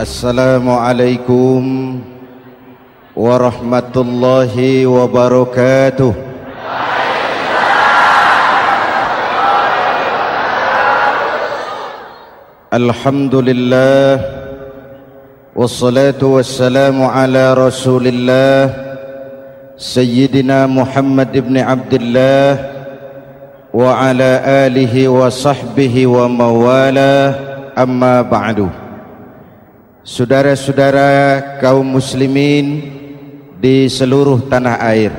Assalamualaikum warahmatullahi wabarakatuh. Alhamdulillah wassalatu wassalamu ala Rasulillah Sayyidina Muhammad ibn Abdullah wa ala alihi wa sahbihi wa mawala, amma ba'du. Saudara-saudara kaum muslimin di seluruh tanah air,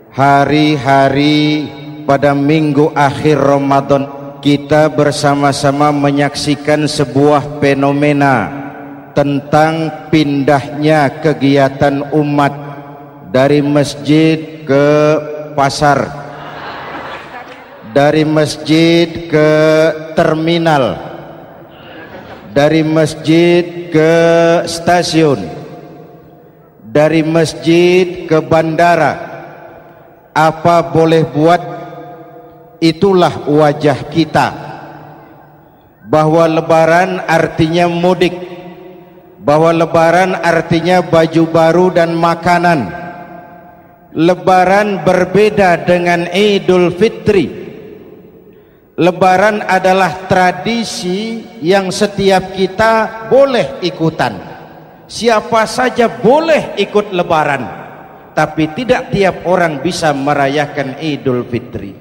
hari-hari pada minggu akhir Ramadan kita bersama-sama menyaksikan sebuah fenomena tentang pindahnya kegiatan umat dari masjid ke pasar, dari masjid ke terminal, dari masjid ke stasiun, dari masjid ke bandara. Apa boleh buat, itulah wajah kita. Bahwa lebaran artinya mudik, bahwa lebaran artinya baju baru dan makanan. Lebaran berbeda dengan Idul Fitri. Lebaran adalah tradisi yang setiap kita boleh ikutan. Siapa saja boleh ikut lebaran, tapi tidak tiap orang bisa merayakan Idul Fitri.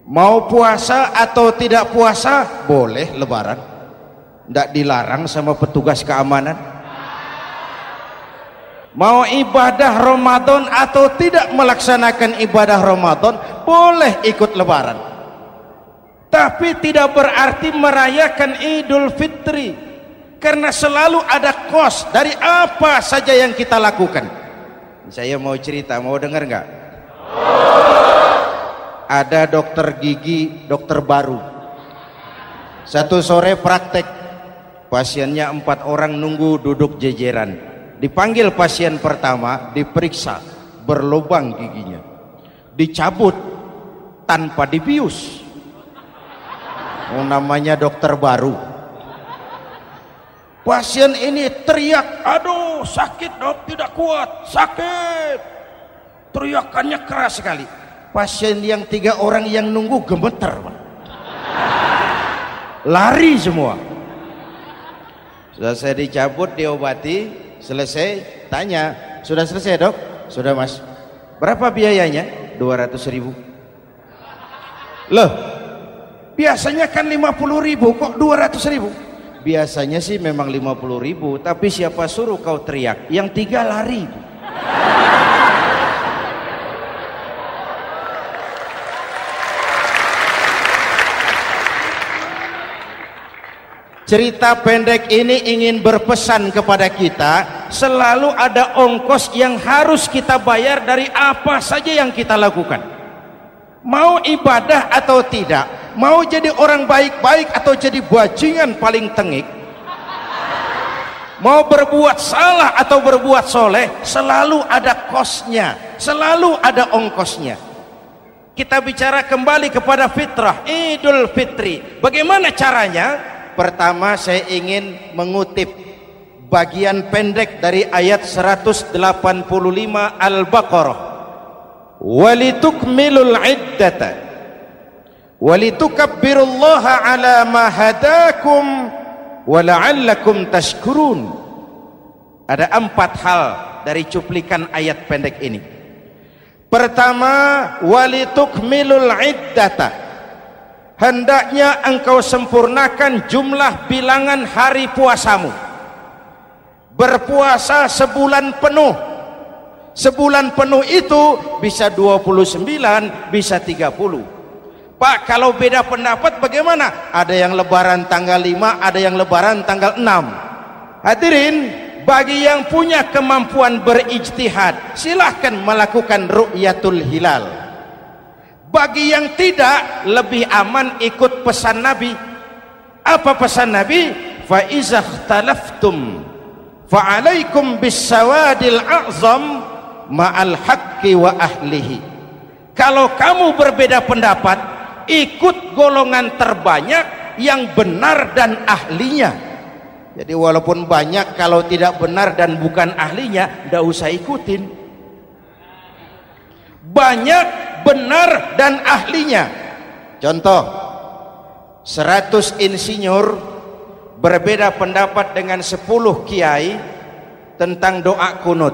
Mau puasa atau tidak puasa boleh lebaran, tidak dilarang sama petugas keamanan. Mau ibadah Ramadan atau tidak melaksanakan ibadah Ramadan boleh ikut lebaran, tapi tidak berarti merayakan Idul Fitri, karena selalu ada kos dari apa saja yang kita lakukan. Saya mau cerita, mau dengar nggak? Ada dokter gigi, dokter baru. Satu sore praktek, pasiennya 4 orang nunggu duduk jejeran. Dipanggil pasien pertama, diperiksa, berlubang giginya, dicabut tanpa dibius. Namanya dokter baru. Pasien ini teriak, aduh sakit dok, tidak kuat, sakit. Teriakannya keras sekali. Pasien yang 3 orang yang nunggu gemeter, lari semua. Sudah saya dicabut, diobati, selesai, tanya, sudah selesai dok? Sudah mas. Berapa biayanya? 200.000. Loh, biasanya kan 50.000, kok 200.000? Biasanya sih memang 50.000, tapi siapa suruh kau teriak? Yang 3 lari. Cerita pendek ini ingin berpesan kepada kita, selalu ada ongkos yang harus kita bayar dari apa saja yang kita lakukan. Mau ibadah atau tidak, mau jadi orang baik-baik atau jadi bajingan paling tengik, mau berbuat salah atau berbuat soleh, selalu ada kosnya, selalu ada ongkosnya. Kita bicara kembali kepada fitrah, Idul Fitri. Bagaimana caranya? Pertama saya ingin mengutip bagian pendek dari ayat 185 Al-Baqarah. Walitukmilul iddata walitukabbirullaha ala ma hadakum wala'allakum tashkurun. Ada 4 hal dari cuplikan ayat pendek ini. Pertama, walitukmilul iddata, hendaknya engkau sempurnakan jumlah bilangan hari puasamu. Berpuasa sebulan penuh. Sebulan penuh itu bisa 29, bisa 30. Pak, kalau beda pendapat bagaimana? Ada yang lebaran tanggal 5, ada yang lebaran tanggal 6. Hadirin, bagi yang punya kemampuan berijtihad, silahkan melakukan ru'yatul hilal. Bagi yang tidak, lebih aman ikut pesan Nabi. Apa pesan Nabi? Fa iza ikhtalaftum fa alaikum bisawadil a'zam ma'al haqqi wa ahlihi. Kalau kamu berbeda pendapat, ikut golongan terbanyak yang benar dan ahlinya. Jadi walaupun banyak, kalau tidak benar dan bukan ahlinya, tidak usah ikutin. Banyak benar dan ahlinya. Contoh, 100 insinyur berbeda pendapat dengan 10 kiai tentang doa kunut.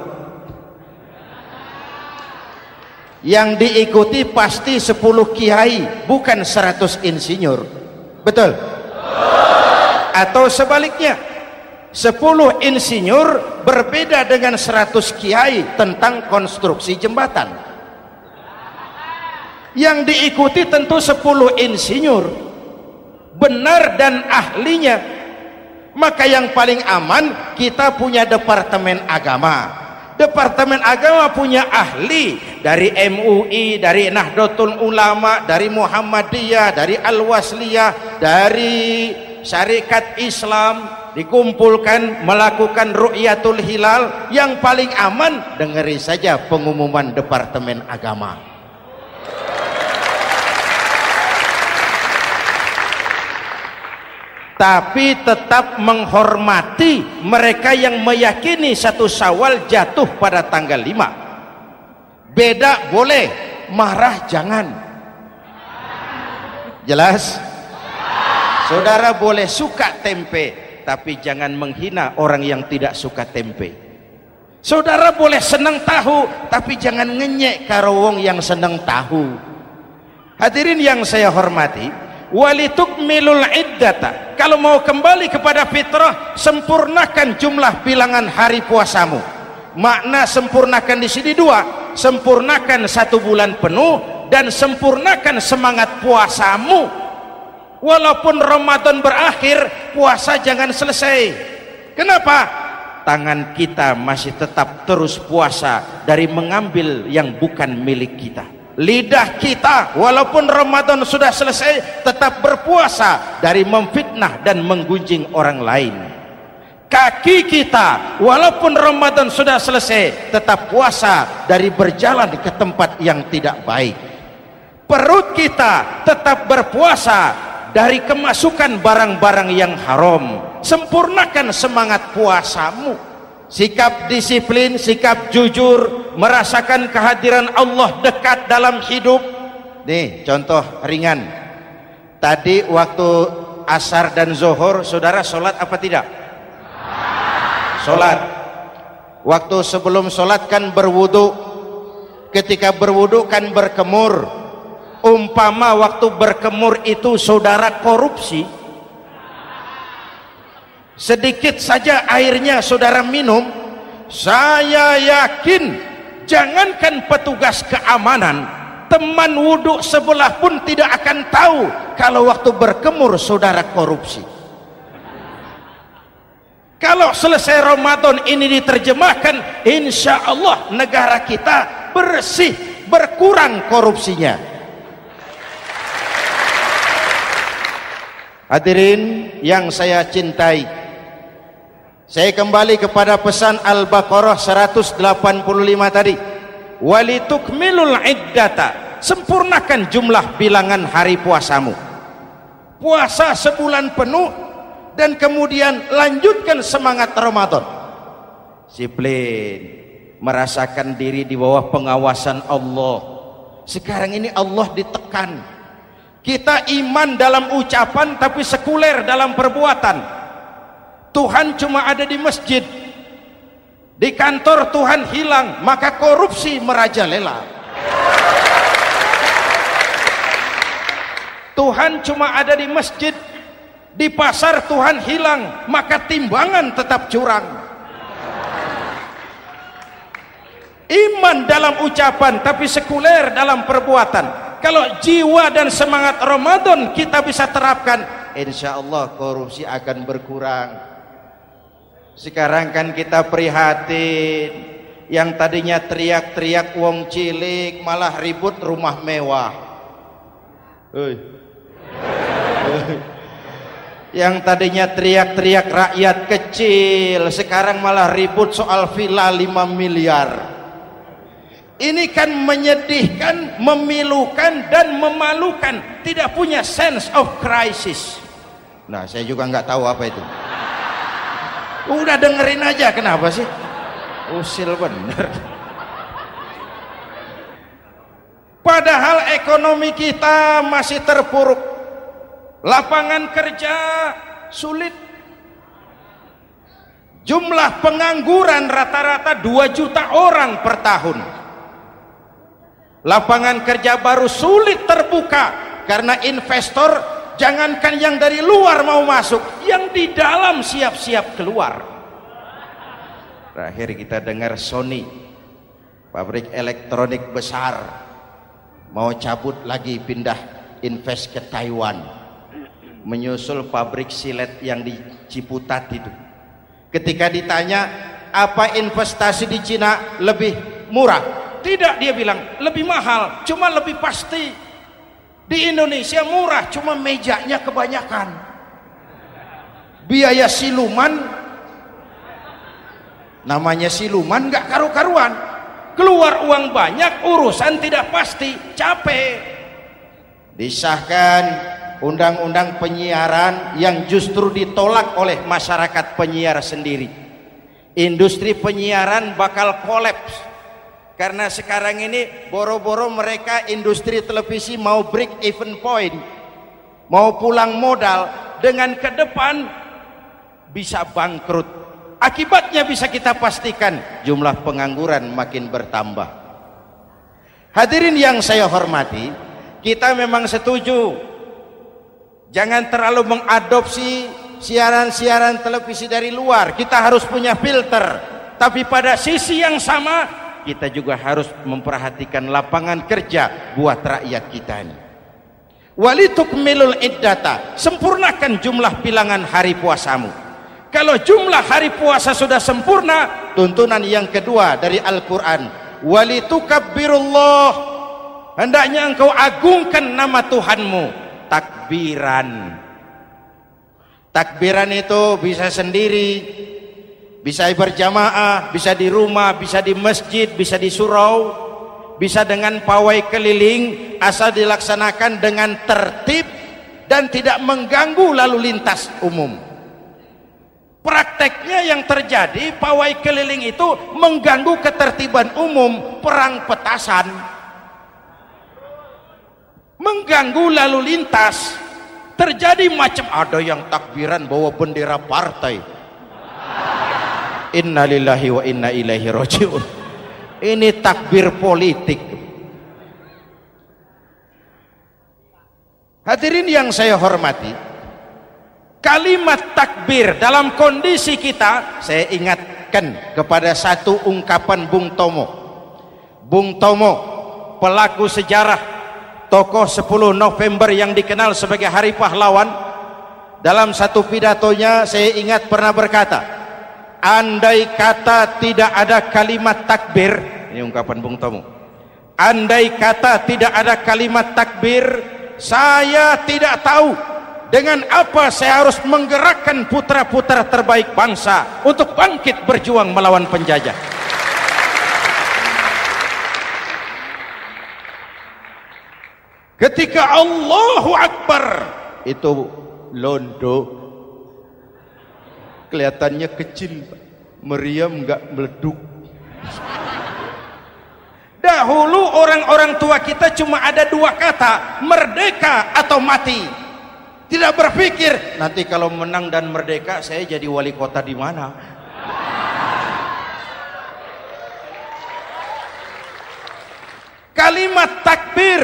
Yang diikuti pasti 10 kiai, bukan 100 insinyur. Betul? Atau sebaliknya, 10 insinyur berbeda dengan 100 kiai tentang konstruksi jembatan. Yang diikuti tentu 10 insinyur, benar dan ahlinya. Maka yang paling aman, kita punya departemen agama. Departemen agama punya ahli dari MUI, dari Nahdlatul Ulama, dari Muhammadiyah, dari Al-Wasliyah, dari Syarikat Islam, dikumpulkan melakukan ru'yatul hilal. Yang paling aman, dengeri saja pengumuman departemen agama. Tapi tetap menghormati mereka yang meyakini 1 Syawal jatuh pada tanggal 5. Beda boleh, marah jangan. Jelas? Saudara boleh suka tempe, tapi jangan menghina orang yang tidak suka tempe. Saudara boleh senang tahu, tapi jangan ngenyek karo wong yang senang tahu. Hadirin yang saya hormati, walitukmilul iddata. Kalau mau kembali kepada fitrah, sempurnakan jumlah bilangan hari puasamu. Makna sempurnakan di sini 2, sempurnakan 1 bulan penuh dan sempurnakan semangat puasamu. Walaupun Ramadan berakhir, puasa jangan selesai. Kenapa? Tangan kita masih tetap terus puasa dari mengambil yang bukan milik kita. Lidah kita walaupun Ramadan sudah selesai tetap berpuasa dari memfitnah dan menggunjing orang lain. Kaki kita walaupun Ramadan sudah selesai tetap puasa dari berjalan ke tempat yang tidak baik. Perut kita tetap berpuasa dari kemasukan barang-barang yang haram. Sempurnakan semangat puasamu. Sikap disiplin, sikap jujur, merasakan kehadiran Allah dekat dalam hidup. Nih contoh ringan. Tadi waktu asar dan zuhur, saudara sholat apa tidak? Sholat. Waktu sebelum sholat kan berwudu. Ketika berwudu kan berkemur. Umpama waktu berkemur itu saudara korupsi, sedikit saja airnya saudara minum, saya yakin jangankan petugas keamanan, teman wudhu sebelah pun tidak akan tahu kalau waktu berkemur saudara korupsi. Kalau selesai Ramadan ini diterjemahkan, insya Allah negara kita bersih, berkurang korupsinya. Hadirin yang saya cintai, saya kembali kepada pesan Al-Baqarah 185 tadi. Walitukmilul iddata, sempurnakan jumlah bilangan hari puasamu. Puasa sebulan penuh dan kemudian lanjutkan semangat Ramadan. Disiplin, merasakan diri di bawah pengawasan Allah. Sekarang ini Allah ditekan. Kita iman dalam ucapan tapi sekuler dalam perbuatan. Tuhan cuma ada di masjid, di kantor Tuhan hilang, maka korupsi merajalela. Tuhan cuma ada di masjid, di pasar Tuhan hilang, maka timbangan tetap curang. Iman dalam ucapan tapi sekuler dalam perbuatan. Kalau jiwa dan semangat Ramadan kita bisa terapkan, insya Allah korupsi akan berkurang. Sekarang kan kita prihatin, yang tadinya teriak-teriak wong cilik malah ribut rumah mewah. Yang tadinya teriak-teriak rakyat kecil, sekarang malah ribut soal villa 5 miliar. Ini kan menyedihkan, memilukan dan memalukan. Tidak punya sense of crisis. Nah, saya juga nggak tahu apa itu. Udah dengerin aja, kenapa sih? Usil bener. Padahal ekonomi kita masih terpuruk, lapangan kerja sulit, jumlah pengangguran rata-rata 2 juta orang per tahun. Lapangan kerja baru sulit terbuka karena investor, jangankan yang dari luar mau masuk, yang di dalam siap-siap keluar. Terakhir kita dengar Sony, pabrik elektronik besar, mau cabut lagi, pindah invest ke Taiwan, menyusul pabrik silet yang di Ciputat itu. Ketika ditanya apa investasi di Cina lebih murah, tidak, dia bilang lebih mahal, cuma lebih pasti. Di Indonesia murah, cuma mejanya kebanyakan, biaya siluman, namanya siluman gak karu-karuan, keluar uang banyak, urusan tidak pasti, capek. Disahkan undang-undang penyiaran yang justru ditolak oleh masyarakat penyiar sendiri. Industri penyiaran bakal kolaps karena sekarang ini boro-boro mereka industri televisi mau break even point, mau pulang modal, dengan ke depan bisa bangkrut. Akibatnya bisa kita pastikan, jumlah pengangguran makin bertambah. Hadirin yang saya hormati, kita memang setuju jangan terlalu mengadopsi siaran-siaran televisi dari luar, kita harus punya filter. Tapi pada sisi yang sama, kita juga harus memperhatikan lapangan kerja buat rakyat kita ini. Walitukmilul iddata, sempurnakan jumlah bilangan hari puasamu. Kalau jumlah hari puasa sudah sempurna, tuntunan yang kedua dari Al-Quran, walitukabbirullah, hendaknya engkau agungkan nama Tuhanmu. Takbiran. Takbiran itu bisa sendiri, bisa berjamaah, bisa di rumah, bisa di masjid, bisa di surau, bisa dengan pawai keliling, asal dilaksanakan dengan tertib dan tidak mengganggu lalu lintas umum. Prakteknya yang terjadi, pawai keliling itu mengganggu ketertiban umum, perang petasan, mengganggu lalu lintas. Terjadi macam, ada yang takbiran bawa bendera partai. Innalillahi wa inna ilaihi rajiun. Ini takbir politik. Hadirin yang saya hormati, kalimat takbir dalam kondisi kita, saya ingatkan kepada satu ungkapan Bung Tomo. Bung Tomo, pelaku sejarah, tokoh 10 November yang dikenal sebagai Hari Pahlawan, dalam satu pidatonya saya ingat pernah berkata, andai kata tidak ada kalimat takbir, ini ungkapan Bung Tomo, andai kata tidak ada kalimat takbir, saya tidak tahu dengan apa saya harus menggerakkan putra-putra terbaik bangsa untuk bangkit berjuang melawan penjajah. Ketika Allahu Akbar, itu londo kelihatannya kecil, meriam nggak meleduk. Dahulu orang-orang tua kita cuma ada 2 kata, merdeka atau mati. Tidak berpikir nanti kalau menang dan merdeka saya jadi wali kota di mana. Kalimat takbir,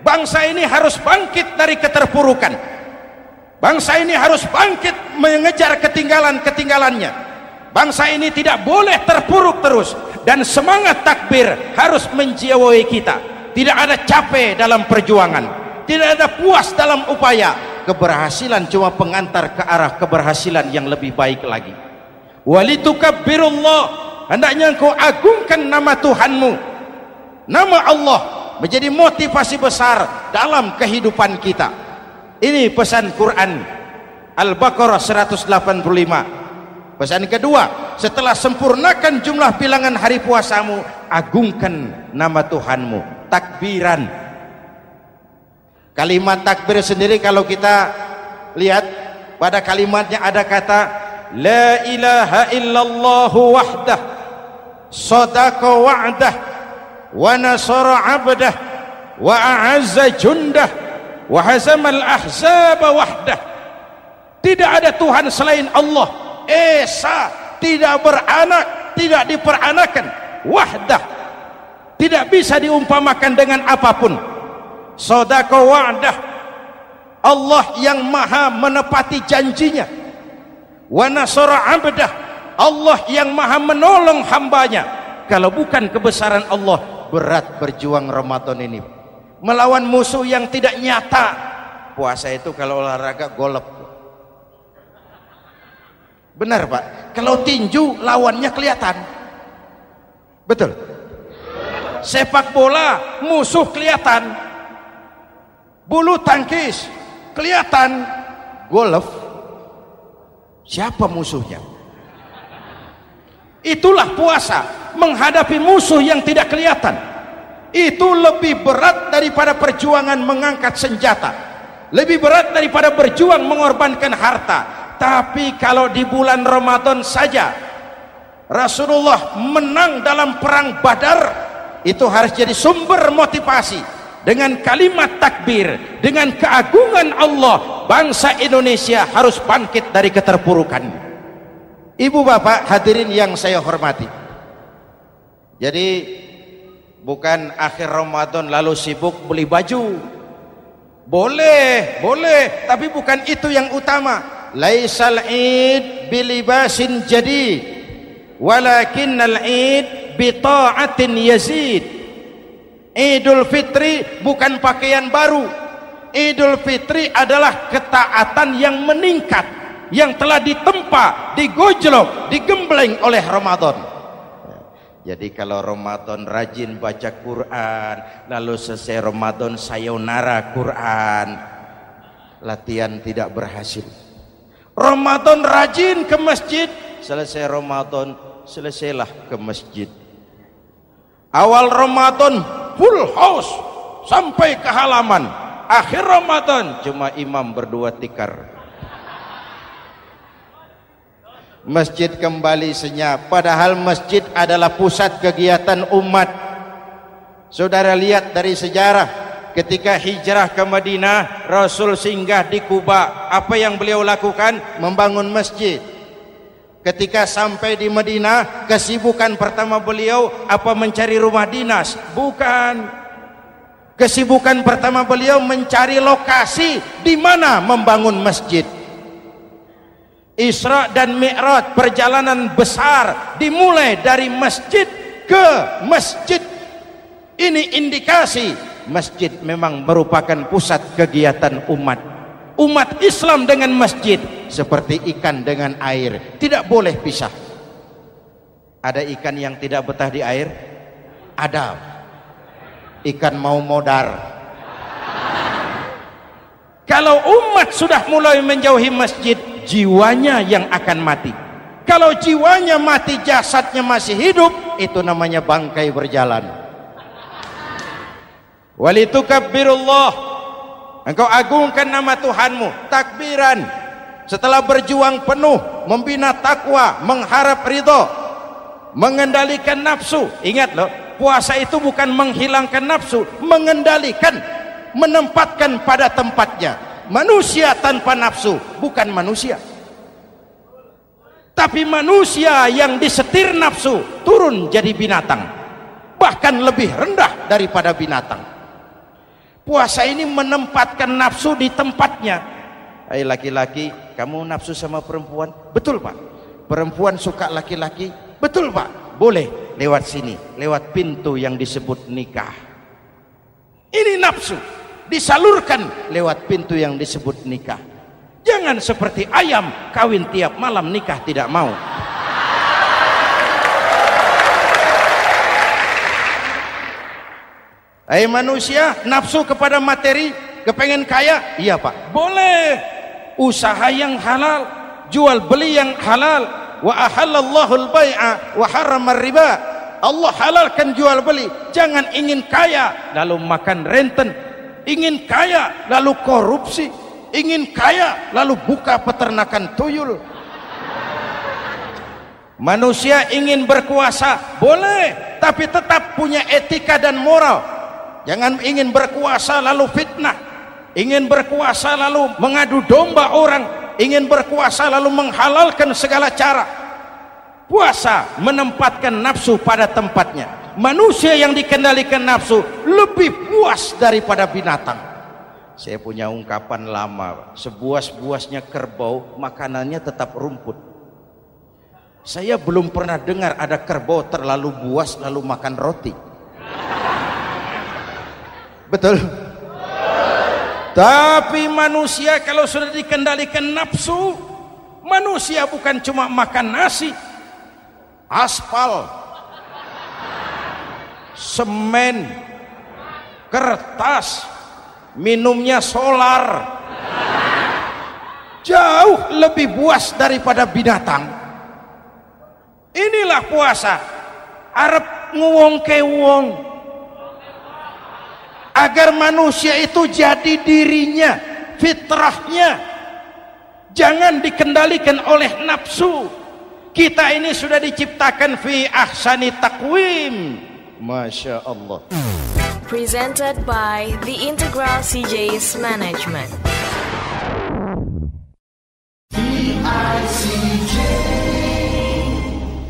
bangsa ini harus bangkit dari keterpurukan. Bangsa ini harus bangkit mengejar ketinggalan-ketinggalannya. Bangsa ini tidak boleh terpuruk terus, dan semangat takbir harus menjiwai kita. Tidak ada capek dalam perjuangan, tidak ada puas dalam upaya. Keberhasilan cuma pengantar ke arah keberhasilan yang lebih baik lagi. Walitukabbirullah, hendaknya engkau agungkan nama Tuhanmu. Nama Allah menjadi motivasi besar dalam kehidupan kita. Ini pesan Quran Al-Baqarah 185. Pesan kedua, setelah sempurnakan jumlah bilangan hari puasamu, agungkan nama Tuhanmu. Takbiran. Kalimat takbir sendiri kalau kita lihat pada kalimatnya ada kata la ilaha illallah wahdah sadaqa wa'dah wa nasara 'abdah wa a'azza jundah wa hazamal ahzaba wahdah. Tidak ada Tuhan selain Allah, esa, tidak beranak, tidak diperanakan, wahdah, tidak bisa diumpamakan dengan apapun. Sadaqa wa'dah, Allah yang maha menepati janjinya. Wa nasara 'abdah, Allah yang maha menolong hambanya. Kalau bukan kebesaran Allah, berat berjuang Ramadan ini melawan musuh yang tidak nyata. Puasa itu kalau olahraga golep. Benar Pak, kalau tinju lawannya kelihatan. Betul. Sepak bola musuh kelihatan, bulu tangkis kelihatan, golf siapa musuhnya? Itulah puasa, menghadapi musuh yang tidak kelihatan. Itu lebih berat daripada perjuangan mengangkat senjata, lebih berat daripada berjuang mengorbankan harta. Tapi kalau di bulan Ramadan saja Rasulullah menang dalam perang Badar, itu harus jadi sumber motivasi. Dengan kalimat takbir, dengan keagungan Allah, bangsa Indonesia harus bangkit dari keterpurukan. Ibu bapak hadirin yang saya hormati, jadi bukan akhir Ramadan lalu sibuk beli baju. Boleh, boleh, tapi bukan itu yang utama. Laisal id bilibasin jadid walakinnal id bita'atin yazid. Idul Fitri bukan pakaian baru. Idul Fitri adalah ketaatan yang meningkat, yang telah ditempa, digojlok, digembleng oleh Ramadan. Jadi kalau Ramadan rajin baca Quran, lalu selesai Ramadan sayonara Quran, latihan tidak berhasil. Ramadan rajin ke masjid, selesai Ramadan selesailah ke masjid. Awal Ramadan full house sampai ke halaman, akhir Ramadan cuma imam berdua tikar. Masjid kembali senyap, padahal masjid adalah pusat kegiatan umat. Saudara lihat dari sejarah, ketika hijrah ke Madinah, Rasul singgah di Kuba. Apa yang beliau lakukan? Membangun masjid. Ketika sampai di Madinah, kesibukan pertama beliau apa? Mencari rumah dinas? Bukan. Kesibukan pertama beliau mencari lokasi di mana membangun masjid. Isra dan Mi'raj, perjalanan besar dimulai dari masjid ke masjid. Ini indikasi masjid memang merupakan pusat kegiatan umat. Umat Islam dengan masjid seperti ikan dengan air, tidak boleh pisah. Ada ikan yang tidak betah di air? Ada. Ikan mau modar. Kalau umat sudah mulai menjauhi masjid, jiwanya yang akan mati. Kalau jiwanya mati, jasadnya masih hidup, itu namanya bangkai berjalan. Walitukabbirullah, engkau agungkan nama Tuhanmu. Takbiran, setelah berjuang penuh membina takwa, mengharap ridho, mengendalikan nafsu. Ingat loh, puasa itu bukan menghilangkan nafsu, mengendalikan, menempatkan pada tempatnya. Manusia tanpa nafsu bukan manusia, tapi manusia yang disetir nafsu turun jadi binatang, bahkan lebih rendah daripada binatang. Puasa ini menempatkan nafsu di tempatnya. Hai laki-laki, kamu nafsu sama perempuan? Betul Pak. Perempuan suka laki-laki? Betul Pak. Boleh lewat sini, lewat pintu yang disebut nikah. Ini nafsu disalurkan lewat pintu yang disebut nikah. Jangan seperti ayam kawin tiap malam, nikah tidak mau. Hai manusia, nafsu kepada materi, kepengen kaya? Iya Pak, boleh. Usaha yang halal, jual beli yang halal. Wa ahallallahu al-bai'a wa harrama riba. Allah halalkan jual beli. Jangan ingin kaya lalu makan renten, ingin kaya lalu korupsi, ingin kaya lalu buka peternakan tuyul. Manusia ingin berkuasa, boleh, tapi tetap punya etika dan moral. Jangan ingin berkuasa lalu fitnah, ingin berkuasa lalu mengadu domba orang, ingin berkuasa lalu menghalalkan segala cara. Puasa menempatkan nafsu pada tempatnya. Manusia yang dikendalikan nafsu lebih puas daripada binatang. Saya punya ungkapan lama, sebuas-buasnya kerbau makanannya tetap rumput. Saya belum pernah dengar ada kerbau terlalu buas lalu makan roti. Betul? Tapi manusia kalau sudah dikendalikan nafsu, manusia bukan cuma makan nasi, aspal, semen, kertas, minumnya solar, jauh lebih buas daripada binatang. Inilah puasa, arep nguwongke wong, agar manusia itu jadi dirinya, fitrahnya, jangan dikendalikan oleh nafsu. Kita ini sudah diciptakan fi ahsani taqwim. Masya Allah. Presented by The Integral CJ's Management.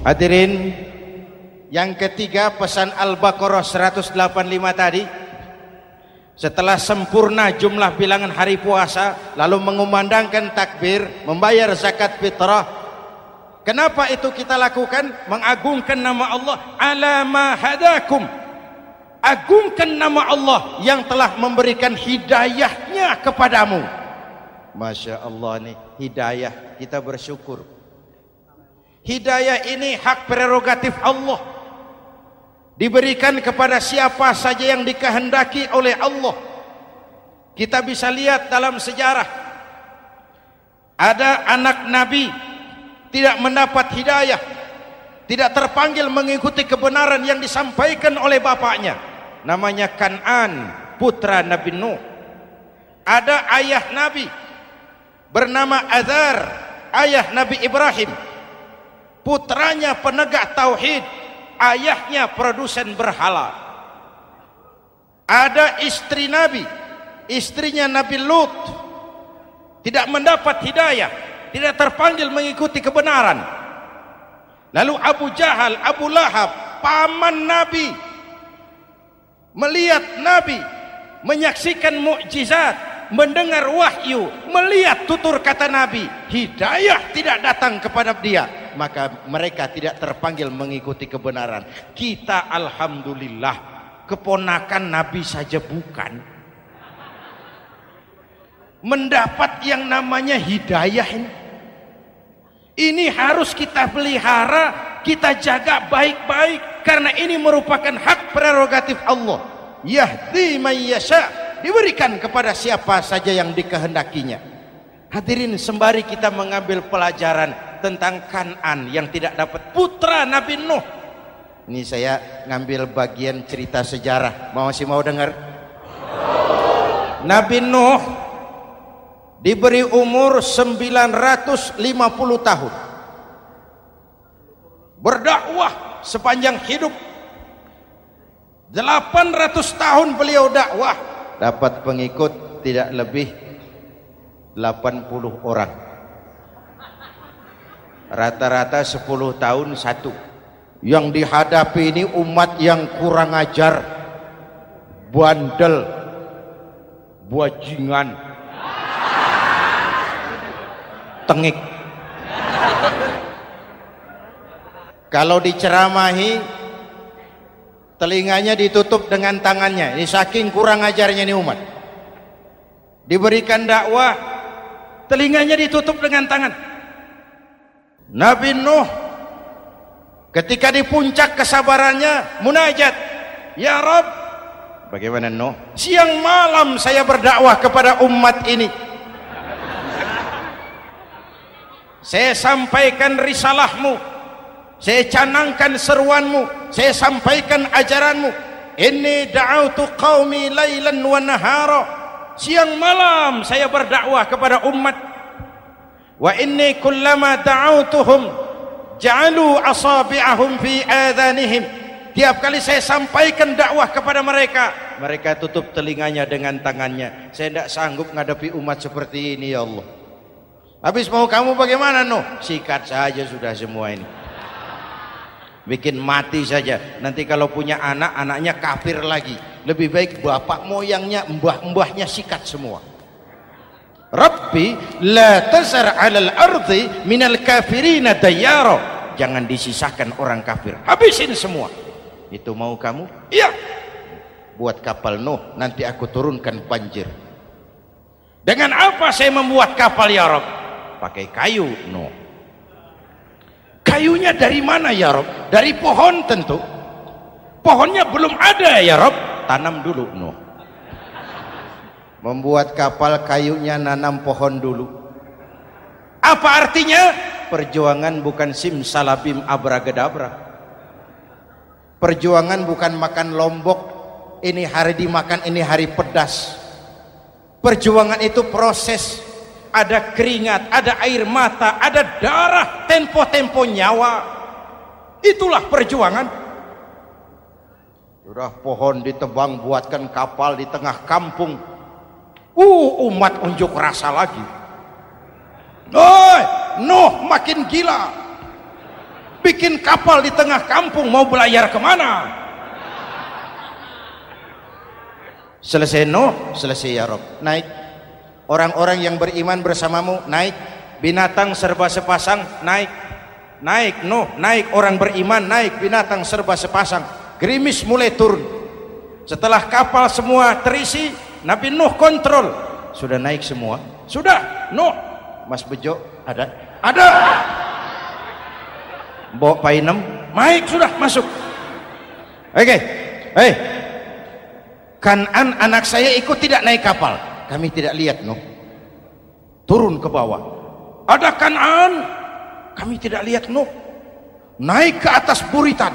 Hadirin, yang ketiga pesan Al-Baqarah 185 tadi. Setelah sempurna jumlah bilangan hari puasa, lalu mengumandangkan takbir, membayar zakat fitrah. Kenapa itu kita lakukan? Mengagungkan nama Allah, ala ma hadakum. Agungkan nama Allah yang telah memberikan hidayahnya kepadamu. Masya Allah nih, hidayah, kita bersyukur. Hidayah ini hak prerogatif Allah, diberikan kepada siapa saja yang dikehendaki oleh Allah. Kita bisa lihat dalam sejarah, ada anak Nabi tidak mendapat hidayah, tidak terpanggil mengikuti kebenaran yang disampaikan oleh bapaknya, namanya Kan'an, putra Nabi Nuh. Ada ayah Nabi bernama Azar, ayah Nabi Ibrahim, putranya penegak tauhid, ayahnya produsen berhala. Ada istri Nabi, istrinya Nabi Lut, tidak mendapat hidayah, tidak terpanggil mengikuti kebenaran. Lalu Abu Jahal, Abu Lahab, paman Nabi, melihat Nabi, menyaksikan mukjizat, mendengar wahyu, melihat tutur kata Nabi, hidayah tidak datang kepada dia, maka mereka tidak terpanggil mengikuti kebenaran. Kita alhamdulillah keponakan Nabi saja bukan, mendapat yang namanya hidayah ini. Ini harus kita pelihara, kita jaga baik-baik, karena ini merupakan hak prerogatif Allah. Yahdi man yasha, diberikan kepada siapa saja yang dikehendakinya. Hadirin, sembari kita mengambil pelajaran tentang Kan'an yang tidak dapat, putra Nabi Nuh. Ini saya ngambil bagian cerita sejarah, masih mau dengar? Nabi Nuh diberi umur 950 tahun, berdakwah sepanjang hidup. 800 tahun beliau dakwah, dapat pengikut tidak lebih 80 orang, rata-rata 10 tahun satu. Yang dihadapi ini umat yang kurang ajar, bandel, bajingan, tengik. Kalau diceramahi, telinganya ditutup dengan tangannya. Ini saking kurang ajarnya ini umat. Diberikan dakwah, telinganya ditutup dengan tangan. Nabi Nuh ketika di puncak kesabarannya munajat, ya Rabb, bagaimana Nuh? Siang malam saya berdakwah kepada umat ini, saya sampaikan risalahmu, saya canangkan seruanmu, saya sampaikan ajaranmu. Inni da'autu qaumi lailan wa nahara, siang malam saya berdakwah kepada umat. Wa inni kullama da'autuhum ja'alu asabi'ahum fi adhanihim. Tiap kali saya sampaikan dakwah kepada mereka, mereka tutup telinganya dengan tangannya. Saya tidak sanggup menghadapi umat seperti ini, ya Allah. Habis mau kamu bagaimana, Nuh? Sikat saja sudah semua ini. Bikin mati saja. Nanti kalau punya anak, anaknya kafir lagi. Lebih baik bapak moyangnya, mbah-mbahnya sikat semua. Rabbi la tazar 'alal ardi minal kafirina dayyara. Jangan disisakan orang kafir. Habisin semua. Itu mau kamu? Iya. Buat kapal Nuh, nanti aku turunkan banjir. Dengan apa saya membuat kapal ya Rabb? Pakai kayu, Nuh. Kayunya dari mana ya Rabb? Dari pohon tentu. Pohonnya belum ada ya Rabb. Tanam dulu, Nuh. Membuat kapal kayunya nanam pohon dulu. Apa artinya? Perjuangan bukan simsalabim abracadabra. Perjuangan bukan makan lombok, ini hari dimakan, ini hari pedas. Perjuangan itu proses. Ada keringat, ada air mata, ada darah, tempo-tempo nyawa. Itulah perjuangan. Sudah pohon ditebang, buatkan kapal di tengah kampung. Umat unjuk rasa lagi. Nuh makin gila. Bikin kapal di tengah kampung, mau belayar kemana? Selesai Nuh, selesai ya Rabb. Naik. Orang-orang yang beriman bersamamu, naik. Binatang serba sepasang, naik. Naik Nuh, naik. Orang beriman, naik. Binatang serba sepasang. Gerimis mulai turun. Setelah kapal semua terisi, Nabi Nuh kontrol. Sudah naik semua? Sudah. Nuh. Mas Bejo, ada? Ada. Bawa Painem, naik sudah, masuk. Oke. Kan'an anak saya ikut tidak naik kapal. Kami tidak lihat, Nuh. Turun ke bawah. Ada Kan'an. Kami tidak lihat, Nuh. Naik ke atas buritan.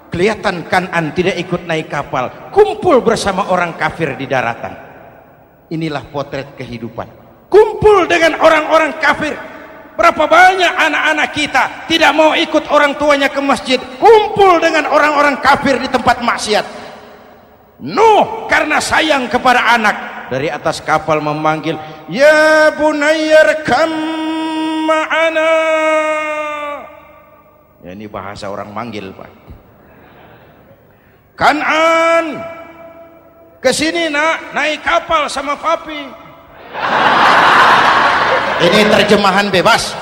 Kelihatan Kan'an tidak ikut naik kapal. Kumpul bersama orang kafir di daratan. Inilah potret kehidupan. Kumpul dengan orang-orang kafir. Berapa banyak anak-anak kita tidak mau ikut orang tuanya ke masjid, kumpul dengan orang-orang kafir di tempat maksiat. Nuh karena sayang kepada anak, dari atas kapal memanggil, ya bunayyarkam ma'ana. Ya, ini bahasa orang manggil, Pak. Kan'an, kesini nak, naik kapal sama papi. Ini terjemahan bebas.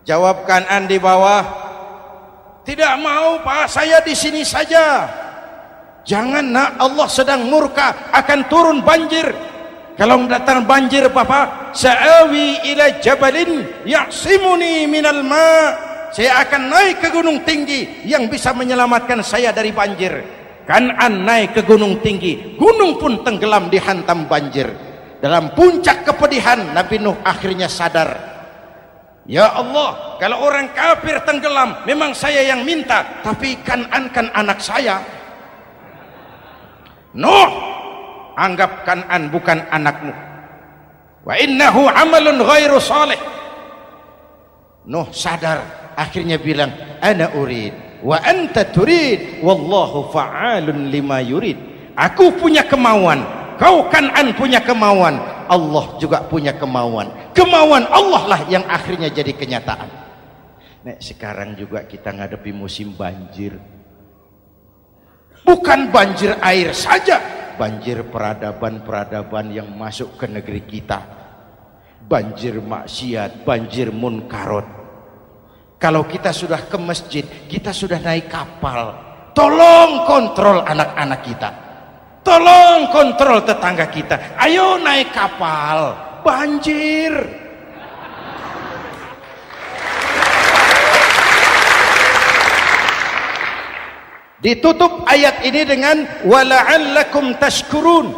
Jawab Kan'an di bawah, tidak mau Pak, saya di sini saja. Jangan nak, Allah sedang murka, akan turun banjir. Kalau datang banjir Bapak, sa'awi ila jabalin ya'simuni minal ma'. Saya akan naik ke gunung tinggi yang bisa menyelamatkan saya dari banjir. Kan'an naik ke gunung tinggi, gunung pun tenggelam dihantam banjir. Dalam puncak kepedihan, Nabi Nuh akhirnya sadar. Ya Allah, kalau orang kafir tenggelam, memang saya yang minta, tapi Kan'an kan anak saya. Nuh, anggap Kan'an bukan anakmu. Wa innahu amalun ghairu salih. Nuh sadar, akhirnya bilang, ana urid wa anta turid wallahu fa'alun lima yurid. Aku punya kemauan, kau Kan'an punya kemauan, Allah juga punya kemauan. Kemauan Allah lah yang akhirnya jadi kenyataan. Nek sekarang juga kita ngadepi musim banjir. Bukan banjir air saja, banjir peradaban-peradaban yang masuk ke negeri kita. Banjir maksiat, banjir munkarot. Kalau kita sudah ke masjid, kita sudah naik kapal, tolong kontrol anak-anak kita. Tolong kontrol tetangga kita. Ayo naik kapal, banjir. Ditutup ayat ini dengan wala'allakum tashkurun.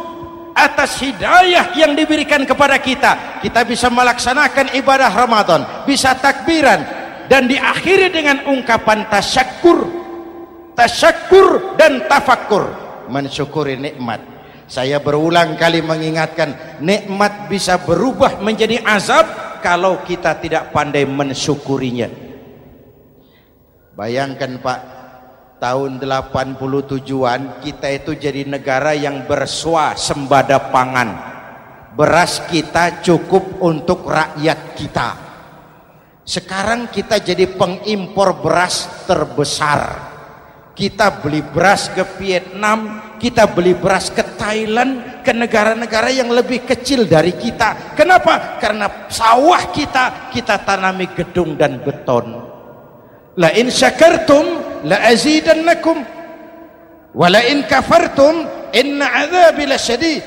Atas hidayah yang diberikan kepada kita, kita bisa melaksanakan ibadah Ramadan, bisa takbiran, dan diakhiri dengan ungkapan tasyakkur. Tasyakkur dan tafakkur, mensyukuri nikmat. Saya berulang kali mengingatkan, nikmat bisa berubah menjadi azab kalau kita tidak pandai mensyukurinya. Bayangkan Pak, tahun 87-an kita itu jadi negara yang berswasembada pangan. Beras kita cukup untuk rakyat kita. Sekarang kita jadi pengimpor beras terbesar. Kita beli beras ke Vietnam, kita beli beras ke Thailand, ke negara-negara yang lebih kecil dari kita. Kenapa? Karena sawah kita tanami gedung dan beton. La in syakartum la azidannakum wa la in kafartum inna adzabi lasyadid.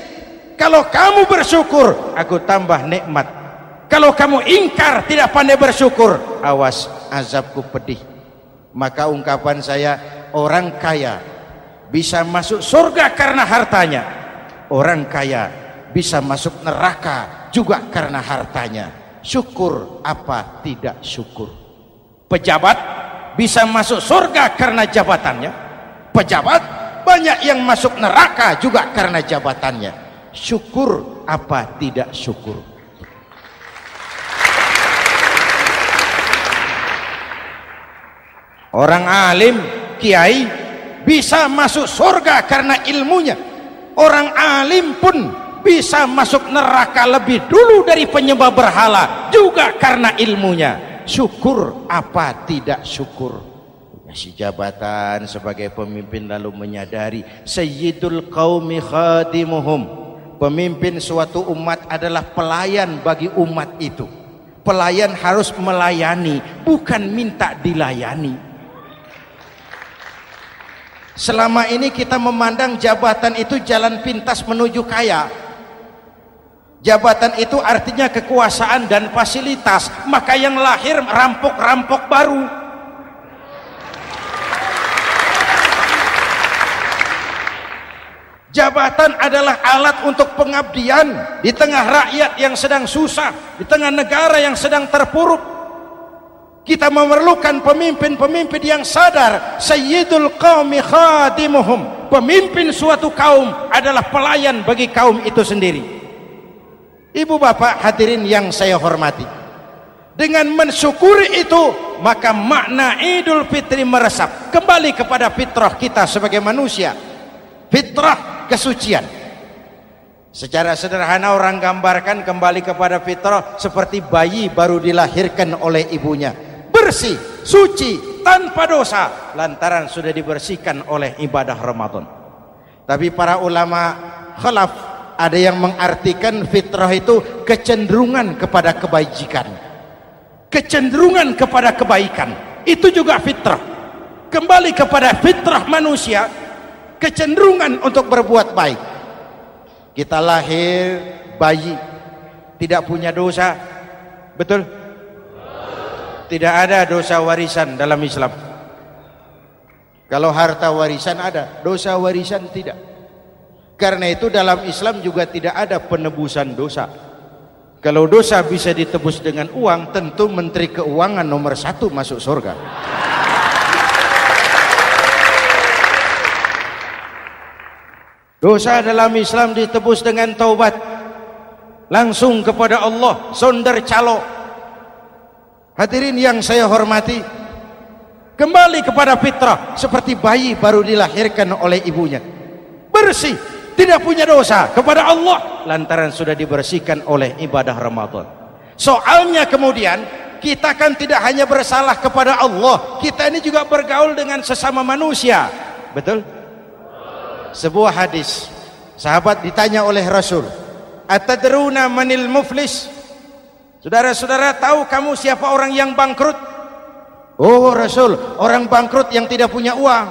Kalau kamu bersyukur, aku tambah nikmat. Kalau kamu ingkar, tidak pandai bersyukur, awas, azabku pedih. Maka ungkapan saya, orang kaya bisa masuk surga karena hartanya. Orang kaya bisa masuk neraka juga karena hartanya. Syukur apa tidak syukur? Pejabat bisa masuk surga karena jabatannya. Pejabat banyak yang masuk neraka juga karena jabatannya. Syukur apa tidak syukur? Orang alim, kiai bisa masuk surga karena ilmunya. Orang alim pun bisa masuk neraka lebih dulu dari penyembah berhala juga karena ilmunya. Syukur apa tidak syukur? Kasih jabatan sebagai pemimpin lalu menyadari sayyidul qaumi khadimuhum. Pemimpin suatu umat adalah pelayan bagi umat itu. Pelayan harus melayani, bukan minta dilayani. Selama ini kita memandang jabatan itu jalan pintas menuju kaya. Jabatan itu artinya kekuasaan dan fasilitas, maka yang lahir rampok-rampok baru. Jabatan adalah alat untuk pengabdian di tengah rakyat yang sedang susah, di tengah negara yang sedang terpuruk. Kita memerlukan pemimpin-pemimpin yang sadar sayyidul qaumi khadimuhum. Pemimpin suatu kaum adalah pelayan bagi kaum itu sendiri. Ibu bapak hadirin yang saya hormati, dengan mensyukuri itu maka makna Idul Fitri meresap kembali kepada fitrah kita sebagai manusia. Fitrah kesucian. Secara sederhana orang gambarkan kembali kepada fitrah seperti bayi baru dilahirkan oleh ibunya, bersih, suci, tanpa dosa, lantaran sudah dibersihkan oleh ibadah Ramadan. Tapi para ulama khalaf ada yang mengartikan fitrah itu kecenderungan kepada kebajikan, kecenderungan kepada kebaikan. Itu juga fitrah. Kembali kepada fitrah manusia, kecenderungan untuk berbuat baik. Kita lahir bayi tidak punya dosa, betul? Tidak ada dosa warisan dalam Islam. Kalau harta warisan ada, dosa warisan tidak. Karena itu dalam Islam juga tidak ada penebusan dosa. Kalau dosa bisa ditebus dengan uang, tentu Menteri Keuangan nomor 1 masuk surga. Dosa dalam Islam ditebus dengan taubat, langsung kepada Allah, sonder calo. Hadirin yang saya hormati, kembali kepada fitrah seperti bayi baru dilahirkan oleh ibunya, bersih, tidak punya dosa kepada Allah lantaran sudah dibersihkan oleh ibadah Ramadan. Soalnya kemudian kita kan tidak hanya bersalah kepada Allah, kita ini juga bergaul dengan sesama manusia, betul? Sebuah hadis, sahabat ditanya oleh Rasul, atadruna manil muflis? Saudara-saudara tahu kamu siapa orang yang bangkrut? Oh Rasul, orang bangkrut yang tidak punya uang,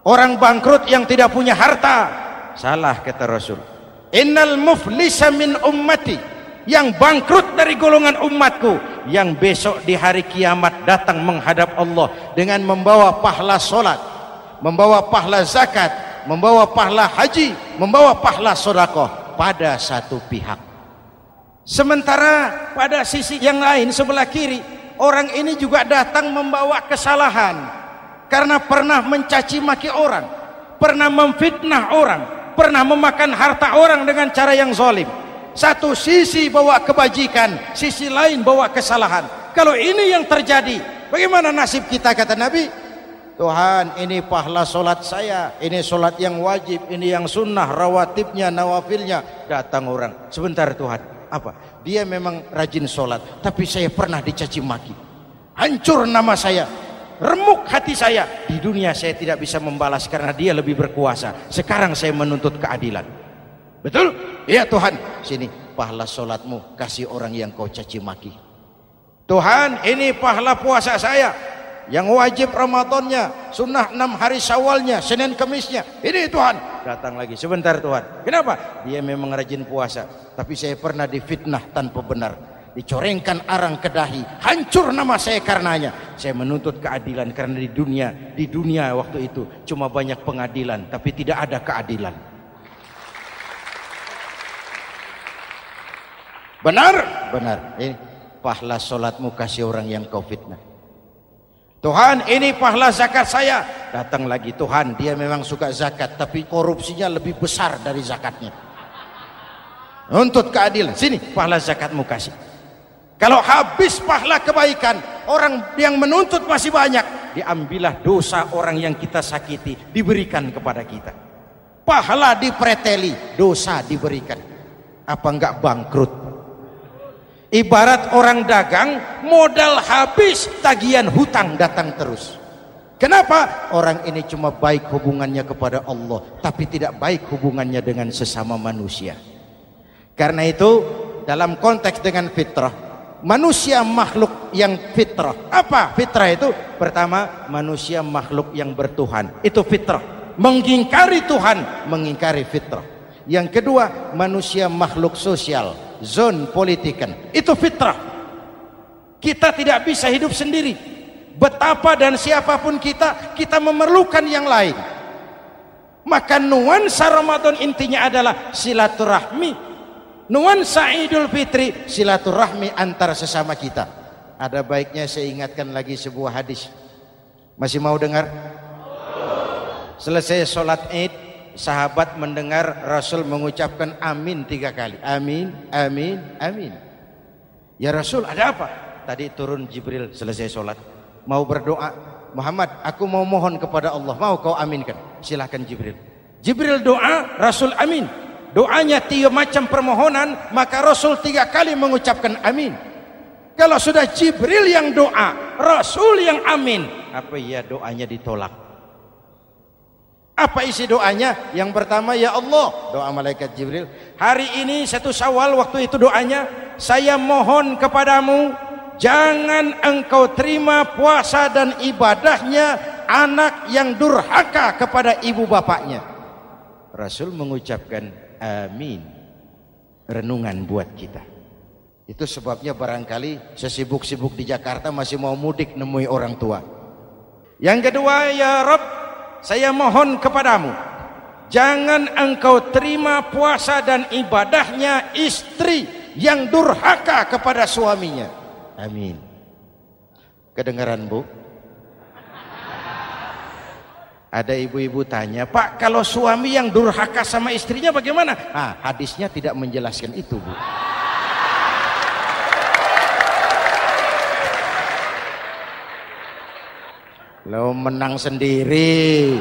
orang bangkrut yang tidak punya harta. Salah kata Rasul, innal muflisa min ummati, yang bangkrut dari golongan umatku, yang besok di hari kiamat datang menghadap Allah dengan membawa pahala solat, membawa pahala zakat, membawa pahala haji, membawa pahala sedekah pada satu pihak. Sementara pada sisi yang lain sebelah kiri, orang ini juga datang membawa kesalahan karena pernah mencaci maki orang, pernah memfitnah orang, pernah memakan harta orang dengan cara yang zalim. Satu sisi bawa kebajikan, sisi lain bawa kesalahan. Kalau ini yang terjadi, bagaimana nasib kita? Kata Nabi, Tuhan, ini pahala solat saya, ini solat yang wajib, ini yang sunnah, rawatibnya, nawafilnya. Datang orang, sebentar Tuhan, apa? Dia memang rajin solat, tapi saya pernah dicaci maki, hancur nama saya, remuk hati saya. Di dunia saya tidak bisa membalas karena dia lebih berkuasa. Sekarang saya menuntut keadilan. Betul? Iya Tuhan. Sini pahala solatmu, kasih orang yang kau caci maki. Tuhan, ini pahala puasa saya, yang wajib Ramadannya, sunnah 6 hari Syawalnya, Senin Kemisnya. Ini Tuhan. Datang lagi, sebentar Tuhan. Kenapa? Dia memang rajin puasa, tapi saya pernah difitnah tanpa benar, dicorengkan arang ke dahi, hancur nama saya karenanya. Saya menuntut keadilan karena di dunia waktu itu cuma banyak pengadilan, tapi tidak ada keadilan. Benar? Benar. Ini pahala solatmu, kasih orang yang kau fitnah. Tuhan, ini pahala zakat saya. Datang lagi, Tuhan, dia memang suka zakat, tapi korupsinya lebih besar dari zakatnya. Nuntut keadilan. Sini pahala zakatmu kasih. Kalau habis pahala kebaikan, orang yang menuntut masih banyak, diambillah dosa orang yang kita sakiti, diberikan kepada kita. Pahala dipreteli, dosa diberikan. Apa enggak bangkrut? Ibarat orang dagang, modal habis, tagihan hutang datang terus. Kenapa? Orang ini cuma baik hubungannya kepada Allah, tapi tidak baik hubungannya dengan sesama manusia. Karena itu dalam konteks dengan fitrah, manusia makhluk yang fitrah. Apa fitrah itu? Pertama, manusia makhluk yang bertuhan, itu fitrah. Mengingkari Tuhan, mengingkari fitrah. Yang kedua, manusia makhluk sosial, zon politikan, itu fitrah. Kita tidak bisa hidup sendiri. Betapa dan siapapun kita memerlukan yang lain. Maka nuansa Ramadan intinya adalah silaturahmi. Nuansa Idul Fitri silaturahmi antar sesama kita. Ada baiknya saya ingatkan lagi sebuah hadis. Masih mau dengar? Selesai sholat Id, sahabat mendengar Rasul mengucapkan amin 3 kali. Amin, amin, amin. Ya Rasul, ada apa? Tadi turun Jibril selesai sholat, mau berdoa. Muhammad, aku mau mohon kepada Allah, mau kau aminkan? Silahkan Jibril. Jibril doa, Rasul amin. Doanya 3 macam permohonan, maka Rasul 3 kali mengucapkan amin. Kalau sudah Jibril yang doa, Rasul yang amin, apa iya doanya ditolak? Apa isi doanya? Yang pertama, ya Allah, doa malaikat Jibril, hari ini 1 Syawal, waktu itu doanya, saya mohon kepadamu, jangan engkau terima puasa dan ibadahnya anak yang durhaka kepada ibu bapaknya. Rasul mengucapkan amin. Renungan buat kita. Itu sebabnya barangkali sesibuk-sibuk di Jakarta masih mau mudik nemui orang tua. Yang kedua, ya Rabb, saya mohon kepadamu, jangan engkau terima puasa dan ibadahnya istri yang durhaka kepada suaminya. Amin. Kedengaran Bu? Ada ibu-ibu tanya, Pak, kalau suami yang durhaka sama istrinya bagaimana? Hadisnya tidak menjelaskan itu Bu. Lo menang sendiri.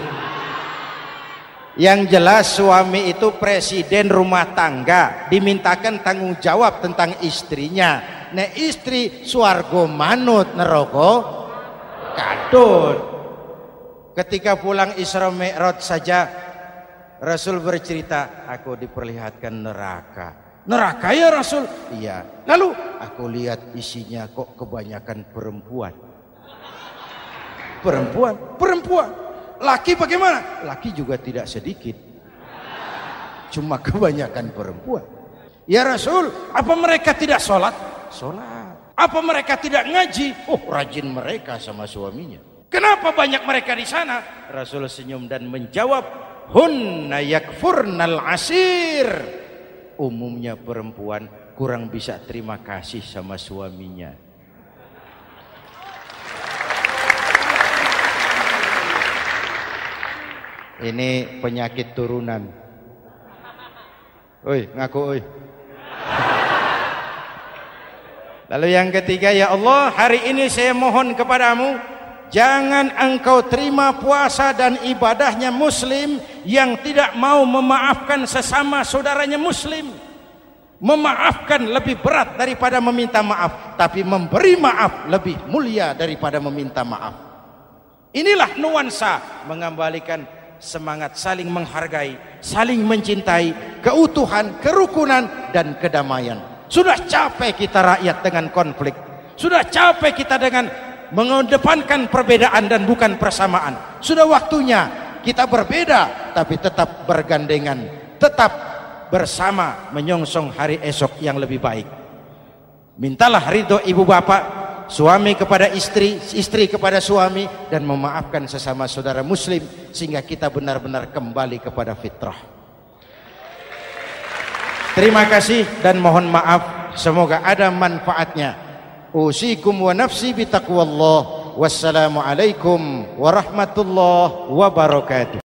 Yang jelas suami itu presiden rumah tangga, dimintakan tanggung jawab tentang istrinya. Nah istri swargo manut neraka kadut. Ketika pulang Isra Mi'raj saja Rasul bercerita, aku diperlihatkan neraka. Neraka ya Rasul? Iya. Lalu aku lihat isinya kok kebanyakan perempuan. Perempuan. Laki bagaimana? Laki juga tidak sedikit, cuma kebanyakan perempuan. Ya Rasul, apa mereka tidak sholat? Sholat. Apa mereka tidak ngaji? Oh, rajin mereka sama suaminya. Kenapa banyak mereka di sana? Rasul senyum dan menjawab, hunna yakfurnal asir. Umumnya perempuan kurang bisa terima kasih sama suaminya. Ini penyakit turunan. Oi, ngaku oi. Lalu yang ketiga, ya Allah, hari ini saya mohon kepadamu, jangan engkau terima puasa dan ibadahnya muslim yang tidak mau memaafkan sesama saudaranya muslim. Memaafkan lebih berat daripada meminta maaf, tapi memberi maaf lebih mulia daripada meminta maaf. Inilah nuansa mengembalikan semangat saling menghargai, saling mencintai, keutuhan, kerukunan, dan kedamaian. Sudah capek kita rakyat dengan konflik. Sudah capek kita dengan mengedepankan perbedaan dan bukan persamaan. Sudah waktunya kita berbeda tapi tetap bergandengan, tetap bersama menyongsong hari esok yang lebih baik. Mintalah ridho ibu bapak, suami kepada istri, istri kepada suami, dan memaafkan sesama saudara muslim sehingga kita benar-benar kembali kepada fitrah. Terima kasih dan mohon maaf, semoga ada manfaatnya. Usikum wa nafsi bitaqwallah. Wassalamualaikum warahmatullahi wabarakatuh.